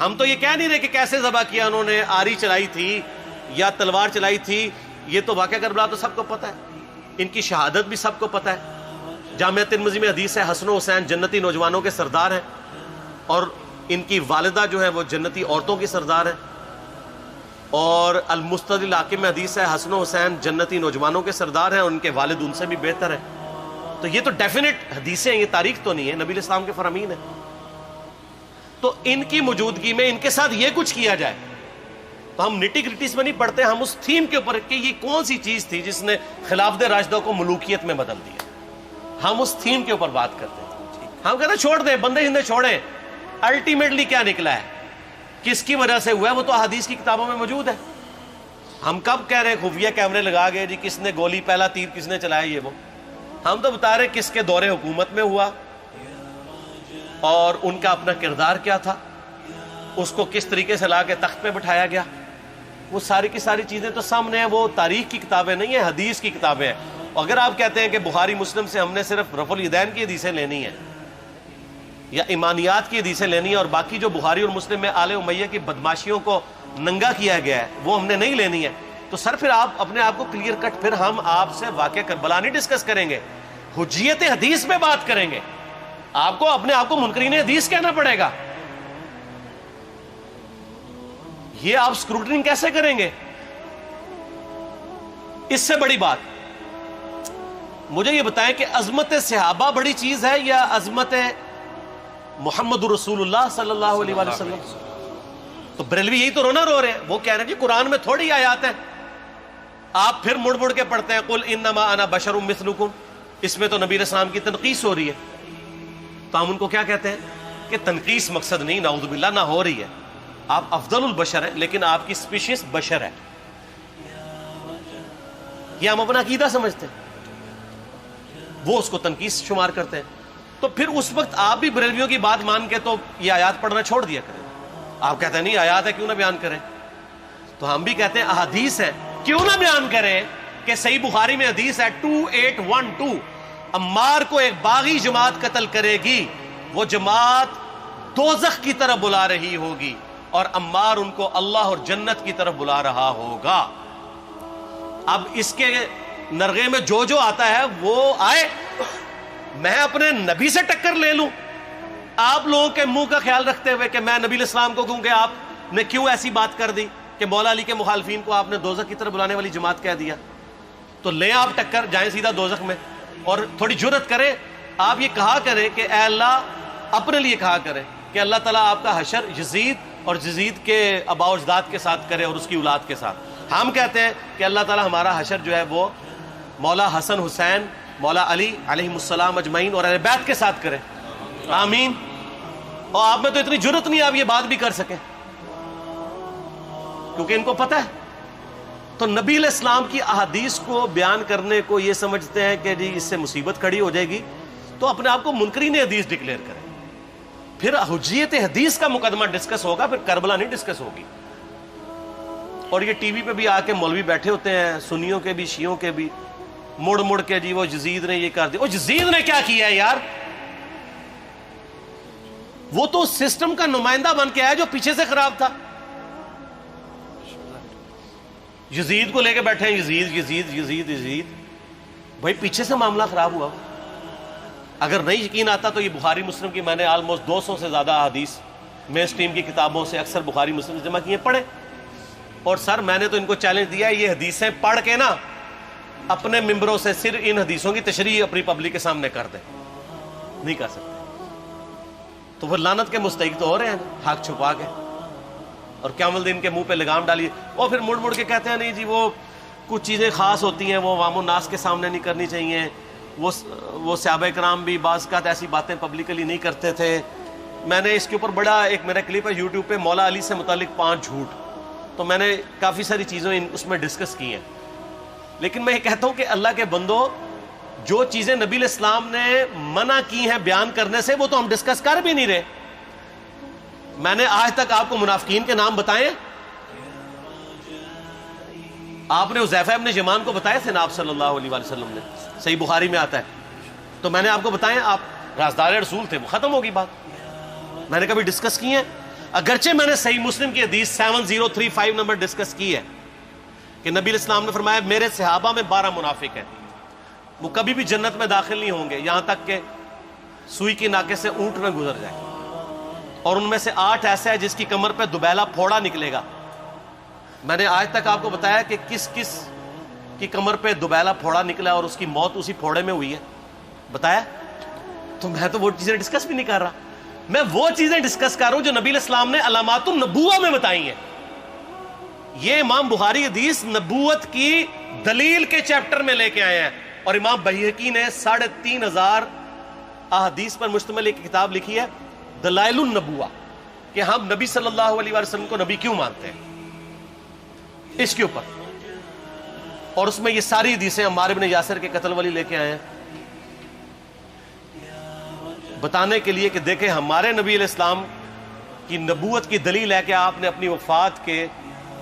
ہم تو یہ کہہ نہیں رہے کہ کیسے ذبح کیا انہوں نے، آری چلائی تھی یا تلوار چلائی تھی، یہ تو واقعہ کربلا تو سب کو پتہ ہے، ان کی شہادت بھی سب کو پتہ ہے۔ جامعہ ترمذی میں حدیث ہے حسن و حسین جنتی نوجوانوں کے سردار ہیں، اور ان کی والدہ جو ہے وہ جنتی عورتوں کی سردار ہیں، اور المستدل حاکم میں حدیث ہے حسن و حسین جنتی نوجوانوں کے سردار ہیں، اور ان کے والد ان سے بھی بہتر ہیں۔ تو یہ تو ڈیفینٹ حدیثیں ہیں، یہ تاریخ تو نہیں ہے، نبی علیہ السلام کے فرامین ہیں۔ تو ان کی موجودگی میں ان کے ساتھ یہ کچھ کیا جائے تو ہم نٹی گریٹیز میں نہیں پڑھتے، ہم اس تھیم کے اوپر کہ یہ کون سی چیز تھی جس نے خلافت راشدہ کو ملوکیت میں بدل دیا، ہم اس تھیم کے اوپر بات کرتے ہیں۔ ہم کہتے ہیں چھوڑ دیں، بندے ہندے چھوڑیں، الٹیمیٹلی کیا نکلا ہے، کس کی وجہ سے ہوا ہے، وہ تو احادیث کی کتابوں میں موجود ہے۔ ہم کب کہہ رہے ہیں خفیہ کیمرے لگا گئے جی کس نے گولی پہلا تیر کس نے چلایا، یہ وہ ہم تو بتا رہے کس کے دور حکومت میں ہوا اور ان کا اپنا کردار کیا تھا، اس کو کس طریقے سے لا کے تخت پہ بٹھایا گیا، وہ ساری کی ساری چیزیں تو سامنے ہیں۔ وہ تاریخ کی کتابیں نہیں ہیں، حدیث کی کتابیں ہیں۔ اگر آپ کہتے ہیں کہ بخاری مسلم سے ہم نے صرف رفع الیدین کی حدیثیں لینی ہیں یا ایمانیات کی حدیثیں لینی ہیں اور باقی جو بخاری اور مسلم میں آل امیہ کی بدماشیوں کو ننگا کیا گیا ہے وہ ہم نے نہیں لینی ہے، تو سر پھر آپ اپنے آپ کو کلیئر کٹ، پھر ہم آپ سے واقعہ کربلا نہیں ڈسکس کریں گے، حجیت حدیث پہ بات کریں گے۔ آپ کو اپنے آپ کو منکرین حدیث کہنا پڑے گا، یہ آپ اسکروٹنگ کیسے کریں گے؟ اس سے بڑی بات مجھے یہ بتائیں کہ عظمت صحابہ بڑی چیز ہے یا عظمت محمد رسول اللہ صلی اللہ علیہ وآلہ وسلم؟ تو بریلوی یہی تو رونا رو رہے ہیں، وہ کہہ رہے ہیں جی قرآن میں تھوڑی آیات ہیں، آپ پھر مڑ مڑ کے پڑھتے ہیں قل انما انا بشر مثلکم، اس میں تو نبی علیہ السلام کی تنقیص ہو رہی ہے۔ تو ہم ان کو کیا کہتے ہیں کہ تنقیص مقصد نہیں، نعوذ باللہ، نہ ہو رہی ہے، آپ افضل البشر ہیں لیکن آپ کی سپیشیز بشر ہے، یہ ہم اپنا عقیدہ سمجھتے ہیں، وہ اس کو تنقیص شمار کرتے ہیں۔ تو پھر اس وقت آپ بھی بریلویوں کی بات مان کے تو یہ آیات پڑھنا چھوڑ دیا کریں۔ آپ کہتے ہیں نہیں آیات ہے کیوں نہ بیان کریں، تو ہم بھی کہتے ہیں احادیث ہے کیوں نہ بیان کریں کہ صحیح بخاری میں حدیث ہے 2812 عمار کو ایک باغی جماعت قتل کرے گی، وہ جماعت دوزخ کی طرف بلا رہی ہوگی اور عمار ان کو اللہ اور جنت کی طرف بلا رہا ہوگا۔ اب اس کے نرغے میں جو جو آتا ہے وہ آئے، میں اپنے نبی سے ٹکر لے لوں آپ لوگوں کے منہ کا خیال رکھتے ہوئے کہ میں نبی علیہ السلام کو کہوں کہ آپ نے کیوں ایسی بات کر دی کہ مولا علی کے مخالفین کو آپ نے دوزخ کی طرف بلانے والی جماعت کہہ دیا، تو لیں آپ ٹکر، جائیں سیدھا دوزخ میں، اور تھوڑی جرت کریں آپ یہ کہا کریں کہ اے اللہ، اپنے لیے کہا کریں کہ اللہ تعالیٰ آپ کا حشر یزید اور یزید کے آباء و اجداد کے ساتھ کرے اور اس کی اولاد کے ساتھ۔ ہم کہتے ہیں کہ اللہ تعالیٰ ہمارا حشر جو ہے وہ مولا حسن حسین، مولا علی علیہم السلام اجمعین اور اہل بیت کے ساتھ کرے، آمین۔ اور آپ میں تو اتنی جرت نہیں آپ یہ بات بھی کر سکیں کیونکہ ان کو پتہ ہے۔ تو نبی علیہ السلام کی احادیث کو بیان کرنے کو یہ سمجھتے ہیں کہ جی اس سے مصیبت کھڑی ہو جائے گی، تو اپنے آپ کو منکرین حدیث ڈکلیئر کریں، پھر حجیت حدیث کا مقدمہ ڈسکس ہوگا، پھر کربلا نہیں ڈسکس ہوگی۔ اور یہ ٹی وی پہ بھی آ کے مولوی بیٹھے ہوتے ہیں، سنیوں کے بھی شیعوں کے بھی، مڑ مڑ کے جی وہ یزید نے یہ کر دیا۔ وہ یزید نے کیا کیا ہے یار؟ وہ تو سسٹم کا نمائندہ بن کے آیا جو پیچھے سے خراب تھا۔ یزید کو لے کے بیٹھے ہیں، یزید یزید یزید یزید، بھائی پیچھے سے معاملہ خراب ہوا۔ اگر نہیں یقین آتا تو یہ بخاری مسلم کی میں نے آلموسٹ 200 سے زیادہ احادیث مین اسٹریم کی کتابوں سے اکثر بخاری مسلم سے جمع کیے، پڑھے، اور سر میں نے تو ان کو چیلنج دیا ہے یہ حدیثیں پڑھ کے نا اپنے ممبروں سے صرف ان حدیثوں کی تشریح اپنی پبلک کے سامنے کر دیں، نہیں کر سکتے، تو وہ لعنت کے مستحق تو ہو رہے ہیں حق چھپا کے، اور قیامت دن کے منہ پہ لگام ڈالیے، اور پھر مڑ مڑ کے کہتے ہیں نہیں جی وہ کچھ چیزیں خاص ہوتی ہیں وہ عوام الناس کے سامنے نہیں کرنی چاہیے، وہ صحابہ کرام بھی بعض کا ایسی باتیں پبلکلی نہیں کرتے تھے۔ میں نے اس کے اوپر بڑا ایک میرا کلپ ہے یوٹیوب پہ، مولا علی سے متعلق 5 جھوٹ، تو میں نے کافی ساری چیزیں اس میں ڈسکس کی ہیں، لیکن میں یہ کہتا ہوں کہ اللہ کے بندو، جو چیزیں نبی علیہ السلام نے منع کی ہیں بیان کرنے سے وہ تو ہم ڈسکس کر بھی نہیں رہے۔ میں نے آج تک آپ کو منافقین کے نام بتائے؟ آپ نے حذیفہ ابن یمان کو بتائے تھے نا آپ صلی اللہ علیہ وآلہ وسلم نے، صحیح بخاری میں آتا ہے، تو میں نے آپ کو بتایا آپ رازدار رسول تھے، وہ ختم ہوگی بات، میں نے کبھی ڈسکس کی ہیں؟ اگرچہ میں نے صحیح مسلم کی حدیث 7035 نمبر ڈسکس کی ہے کہ نبی علیہ السلام نے فرمایا میرے صحابہ میں 12 منافق ہیں، وہ کبھی بھی جنت میں داخل نہیں ہوں گے یہاں تک کہ سوئی کی ناکے سے اونٹ نہ گزر جائے، اور ان میں سے 8 ایسا ہے جس کی کمر پہ دوبیلا پھوڑا نکلے گا۔ میں نے آج تک آپ کو بتایا کہ کس کس کی کمر پہ دوبیلا پھوڑا نکلا اور اس کی موت اسی پھوڑے میں ہوئی ہے، بتایا؟ تو میں تو وہ چیزیں ڈسکس بھی نہیں کر رہا، میں وہ چیزیں ڈسکس کر رہا ہوں جو نبی علیہ السلام نے علامات النبوہ میں بتائی ہیں۔ یہ امام بخاری حدیث نبوت کی دلیل کے چیپٹر میں لے کے آئے ہیں، اور امام بہقی نے 3500 احادیث پر مشتمل ایک کتاب لکھی ہے دلائل النبوہ، کہ ہم نبی صلی اللہ علیہ وسلم کو نبی کیوں مانتے ہیں، اس کے اوپر، اور اس میں یہ ساری حدیثیں عمار بن یاسر کے قتل والی لے کے آئے ہیں، بتانے کے لیے کہ دیکھیں ہمارے نبی علیہ السلام کی نبوت کی دلیل ہے کہ آپ نے اپنی وفات کے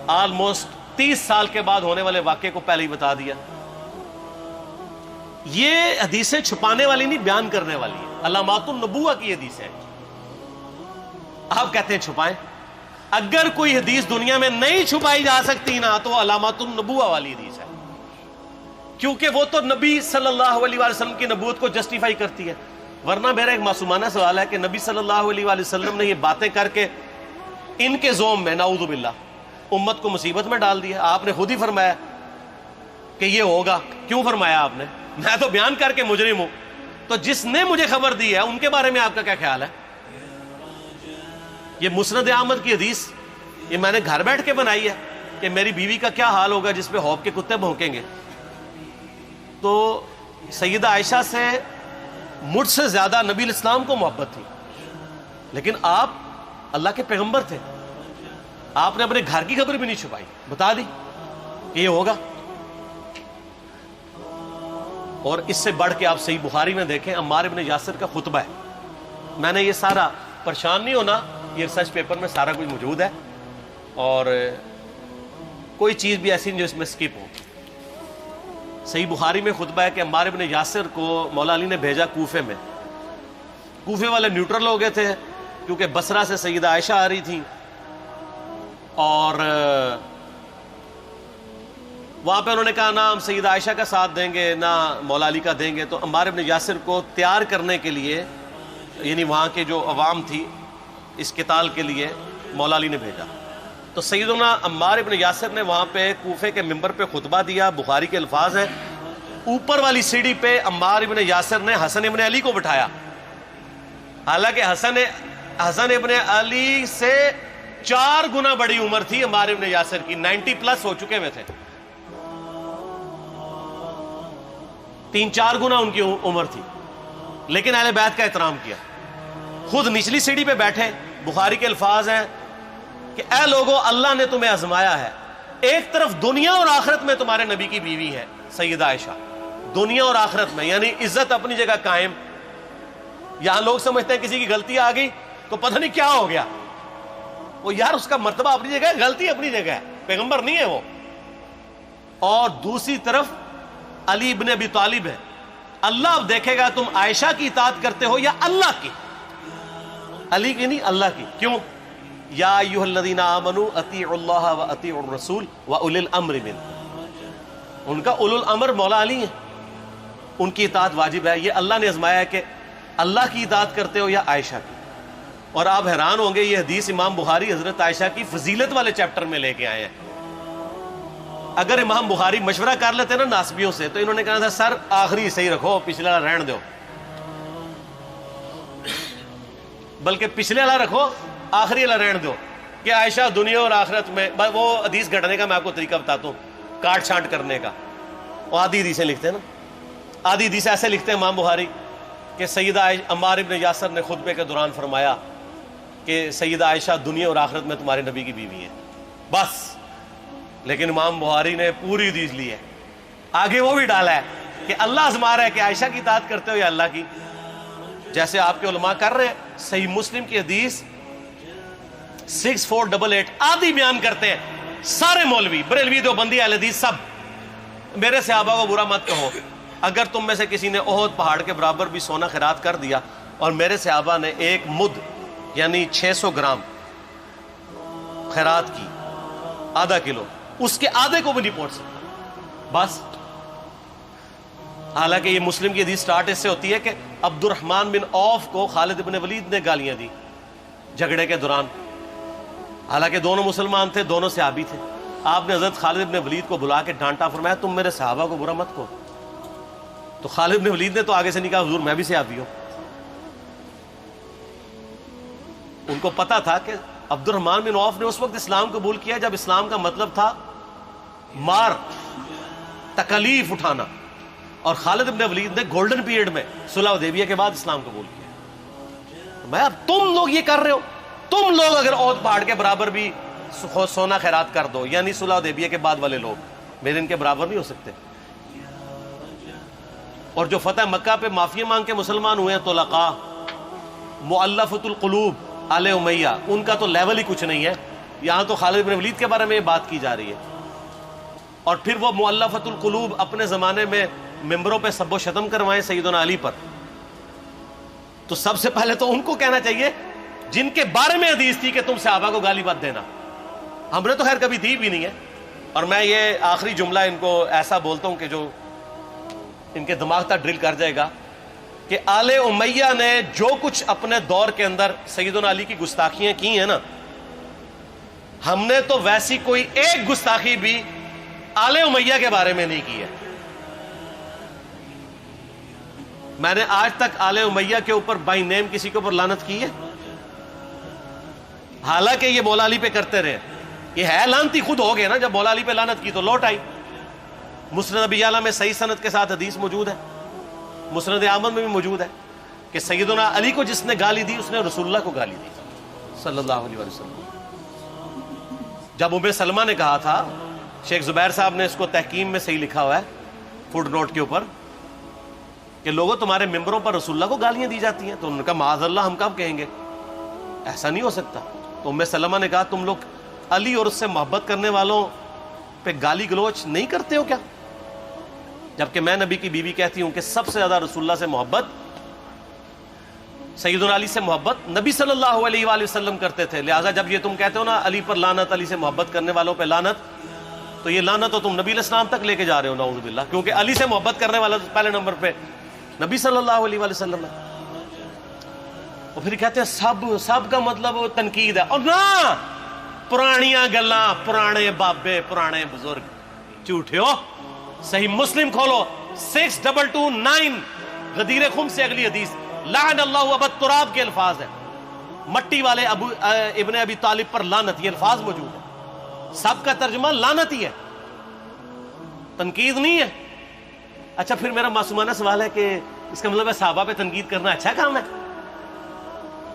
آلموسٹ 30 سال کے بعد ہونے والے واقعے کو پہلے ہی بتا دیا۔ یہ حدیثیں چھپانے والی نہیں، بیان کرنے والی ہیں، علامات النبوہ کی حدیث ہے۔ آپ کہتے ہیں چھپائیں، اگر کوئی حدیث دنیا میں نہیں چھپائی جا سکتی نا تو علامات النبوہ والی حدیث ہے، کیونکہ وہ تو نبی صلی اللہ علیہ وسلم کی نبوت کو جسٹیفائی کرتی ہے۔ ورنہ میرا ایک معصومانہ سوال ہے کہ نبی صلی اللہ علیہ وسلم نے یہ باتیں کر کے ان کے زوم میں نعوذ باللہ امت کو مصیبت میں ڈال دیا۔ آپ نے خود ہی فرمایا کہ یہ ہوگا، کیوں فرمایا آپ نے؟ میں تو بیان کر کے مجرم ہوں، تو جس نے مجھے خبر دی ہے ان کے بارے میں آپ کا کیا خیال ہے؟ یہ مسند احمد کی حدیث یہ میں نے گھر بیٹھ کے بنائی ہے کہ میری بیوی کا کیا حال ہوگا جس پہ خوف کے کتے بھونکیں گے۔ تو سیدہ عائشہ سے مجھ سے زیادہ نبی علیہ السلام کو محبت تھی، لیکن آپ اللہ کے پیغمبر تھے، آپ نے اپنے گھر کی خبر بھی نہیں چھپائی، بتا دی کہ یہ ہوگا۔ اور اس سے بڑھ کے آپ صحیح بخاری میں دیکھیں عمار بن یاسر کا خطبہ ہے، میں نے یہ سارا، پریشان نہیں ہونا، یہ ریسرچ پیپر میں سارا کچھ موجود ہے، اور کوئی چیز بھی ایسی نہیں جو اس میں سکپ ہو۔ صحیح بخاری میں خطبہ ہے کہ عمار بن یاسر کو مولا علی نے بھیجا کوفے میں، کوفے والے نیوٹرل ہو گئے تھے کیونکہ بصرہ سے سیدہ عائشہ آ رہی تھیں، اور وہاں پہ انہوں نے کہا نہ ہم سیدہ عائشہ کا ساتھ دیں گے نہ مولا علی کا دیں گے، تو عمار بن یاسر کو تیار کرنے کے لیے، یعنی وہاں کے جو عوام تھی اس قتال کے لیے مولا علی نے بھیجا۔ تو سیدنا عمار بن یاسر نے وہاں پہ کوفے کے منبر پہ خطبہ دیا، بخاری کے الفاظ ہیں، اوپر والی سیڑھی پہ عمار بن یاسر نے حسن ابن علی کو بٹھایا، حالانکہ حسن ابن علی سے 4 گنا بڑی عمر تھی عمار بن یاسر کی، 90 پلس ہو چکے ہوئے تھے، 3-4 گنا ان کی عمر تھی، لیکن اہل بیت کا احترام کیا، خود نچلی سیڑھی پہ بیٹھے۔ بخاری کے الفاظ ہیں کہ اے لوگو اللہ نے تمہیں آزمایا ہے، ایک طرف دنیا اور آخرت میں تمہارے نبی کی بیوی ہے سیدہ عائشہ، دنیا اور آخرت میں، یعنی عزت اپنی جگہ قائم۔ یہاں لوگ سمجھتے ہیں کسی کی غلطی آ گئی تو پتہ نہیں کیا ہو گیا، وہ یار اس کا مرتبہ اپنی جگہ ہے، غلطی اپنی جگہ ہے، پیغمبر نہیں ہے وہ۔ اور دوسری طرف علی ابن ابی طالب ہے، اللہ اب دیکھے گا تم عائشہ کی اطاعت کرتے ہو یا اللہ کی، علی کی نہیں اللہ کی۔ کیوں؟ یا ایھا الذین آمنوا اطیعوا اللہ واطیعوا الرسول واولی الامر منکم، ان کا اولو الامر مولا علی ہیں، ان کی اطاعت واجب ہے۔ یہ اللہ نے آزمایا ہے کہ اللہ کی اطاعت کرتے ہو یا عائشہ کی۔ اور آپ حیران ہوں گے، یہ حدیث امام بخاری حضرت عائشہ کی فضیلت والے چیپٹر میں لے کے آئے ہیں۔ اگر امام بخاری مشورہ کر لیتے نا ناسبیوں سے تو انہوں نے کہا تھا سر آخری صحیح رکھو، پچھلے والا رہن دو، بلکہ پچھلے والا رکھو آخری والا رہن دو، کہ عائشہ دنیا اور آخرت میں۔ وہ حدیث گھڑنے کا میں آپ کو طریقہ بتاتا ہوں، کاٹ چھانٹ کرنے کا۔ وہ آدھی حدیثیں لکھتے ہیں نا، آدھی حدیث ایسے لکھتے ہیں امام بخاری کہ سیدہ عمار ابن یاسر نے خطبے کے دوران فرمایا کہ سیدہ عائشہ دنیا اور آخرت میں تمہارے نبی کی بیوی ہے، بس۔ لیکن امام بخاری نے پوری حدیث لی ہے، آگے وہ بھی ڈالا ہے کہ اللہ آزما رہا ہے کہ عائشہ کی اطاعت کرتے ہو یا اللہ کی، جیسے آپ کے علماء کر رہے ہیں۔ صحیح مسلم کی حدیث 6488 آدھی بیان کرتے ہیں سارے مولوی، بریلوی، دیوبندی، اہل حدیث سب۔ میرے صحابہ کو برا مت کہو، اگر تم میں سے کسی نے احد پہاڑ کے برابر بھی سونا خیرات کر دیا اور میرے صحابہ نے 1 مد یعنی 600 گرام خیرات کی آدھا کلو، اس کے آدھے کو بھی نہیں پہنچ سکتا بس. حالانکہ یہ مسلم کی حدیث سٹارٹ اس سے ہوتی ہے کہ عبد الرحمن بن عوف کو خالد بن ولید نے گالیاں دی جھگڑے کے دوران. حالانکہ دونوں مسلمان تھے، دونوں صحابی تھے. آپ نے حضرت خالد بن ولید کو بلا کے ڈانٹا، فرمایا تم میرے صحابہ کو برا مت کہو. تو خالد بن ولید نے تو آگے سے نہیں کہا حضور میں بھی صحابی ہوں. ان کو پتا تھا کہ عبد الرحمن بن عوف نے اس وقت اسلام قبول کیا جب اسلام کا مطلب تھا مار، تکلیف اٹھانا، اور خالد بن ولید نے گولڈن پیریڈ میں صلح حدیبیہ کے بعد اسلام قبول کیا. میں اب تم لوگ یہ کر رہے ہو، تم لوگ اگر عہد پہاڑ کے برابر بھی سونا خیرات کر دو، یعنی صلح حدیبیہ کے بعد والے لوگ میرے ان کے برابر نہیں ہو سکتے. اور جو فتح مکہ پہ معافی مانگ کے مسلمان ہوئے ہیں طلقاء، مؤلفۃ القلوب آل امیہ، ان کا تو لیول ہی کچھ نہیں ہے. یہاں تو خالد بن ولید کے بارے میں یہ بات کی جا رہی ہے. اور پھر وہ مؤلفۃ القلوب اپنے زمانے میں ممبروں پہ سب و شتم کروائیں سیدنا علی پر. تو سب سے پہلے تو ان کو کہنا چاہیے جن کے بارے میں حدیث تھی کہ تم صحابہ کو گالی مت دینا. ہم نے تو خیر کبھی دی بھی نہیں ہے. اور میں یہ آخری جملہ ان کو ایسا بولتا ہوں کہ جو ان کے دماغ تک ڈرل کر جائے گا کہ آل امیہ نے جو کچھ اپنے دور کے اندر سیدنا علی کی گستاخیاں کی ہیں نا، ہم نے تو ویسی کوئی ایک گستاخی بھی آل امیہ کے بارے میں نہیں کی ہے. میں نے آج تک آل امیہ کے اوپر بائی نیم کسی کے اوپر لعنت کی ہے؟ حالانکہ یہ مولا علی پہ کرتے رہے. یہ ہے لعنتی خود ہو گئے نا، جب مولا علی پہ لعنت کی تو لوٹ آئی. مسند ابی یعلا میں صحیح سند کے ساتھ حدیث موجود ہے، مسند احمد میں بھی موجود ہے کہ سیدنا علی کو جس نے گالی دی اس نے رسول اللہ کو گالی دی صلی اللہ علیہ وسلم. جب ام سلمہ نے کہا تھا، شیخ زبیر صاحب نے اس کو تحکیم میں صحیح لکھا ہوا ہے فوٹ نوٹ کے اوپر، کہ لوگوں تمہارے ممبروں پر رسول اللہ کو گالیاں دی جاتی ہیں، تو انہوں نے کہا معاذ اللہ، ہم کب کہیں گے، ایسا نہیں ہو سکتا. تو ام سلمہ نے کہا تم لوگ علی اور اس سے محبت کرنے والوں پہ گالی گلوچ نہیں کرتے ہو کیا؟ جبکہ میں نبی کی بیوی کہتی ہوں کہ سب سے زیادہ رسول اللہ سے محبت، سیدنا علی سے محبت نبی صلی اللہ علیہ وآلہ وسلم کرتے تھے. لہٰذا جب یہ تم کہتے ہو نا علی پر لعنت، علی سے محبت کرنے والوں پہ لعنت، تو یہ لعنت تو تم نبی علیہ السلام تک لے کے جا رہے ہو نعوذ باللہ، کیونکہ علی سے محبت کرنے والا پہلے نمبر پہ نبی صلی اللہ علیہ وآلہ وسلم ہے. اور پھر کہتے ہیں سب کا مطلب تنقید ہے. اور نہ، پرانیاں گلاں، پرانے بابے، پرانے بزرگ، جھوٹے ہو. صحیح مسلم کھولو 6229 غدیر خم سے اگلی حدیث، لعن اللہ ابا التراب کے الفاظ ہیں، مٹی والے ابن ابی طالب پر لعنت، یہ الفاظ موجود ہیں. سب کا ترجمہ لعنت ہی ہے، تنقید نہیں ہے. اچھا پھر میرا معصومانہ سوال ہے کہ اس کا مطلب ہے صحابہ پہ تنقید کرنا اچھا کام ہے؟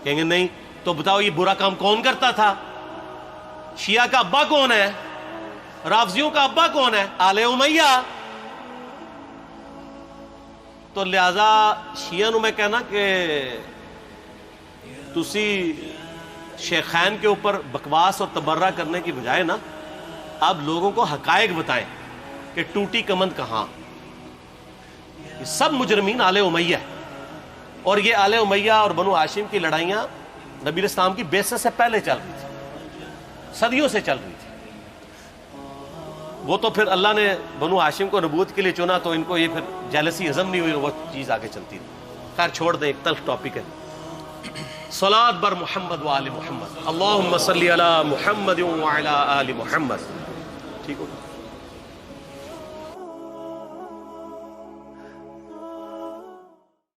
کہیں گے نہیں. تو بتاؤ یہ برا کام کون کرتا تھا؟ شیعہ کا ابا کون ہے؟ رافضیوں کا ابا کون ہے؟ آل امیہ. تو لہذا شیعہ نو میں کہنا کہ تسی شیخین کے اوپر بکواس اور تبرہ کرنے کی بجائے نا اب لوگوں کو حقائق بتائیں کہ ٹوٹی کمند کہاں. یہ سب مجرمین آل امیہ ہے. اور یہ آل امیہ اور بنو ہاشم کی لڑائیاں نبی علیہ السلام کی بعثت سے پہلے چل رہی تھی، صدیوں سے چل رہی تھی. وہ تو پھر اللہ نے بنو ہاشم کو نبوت کے لیے چنا تو ان کو یہ پھر جیلسی ہضم نہیں ہوئی، وہ چیز آگے چلتی تھی. خیر چھوڑ دیں، ایک تلخ ٹاپک ہے. صلاۃ بر محمد و آل محمد، اللہم صلی علی محمد و علی آل محمد. ٹھیک ہو؟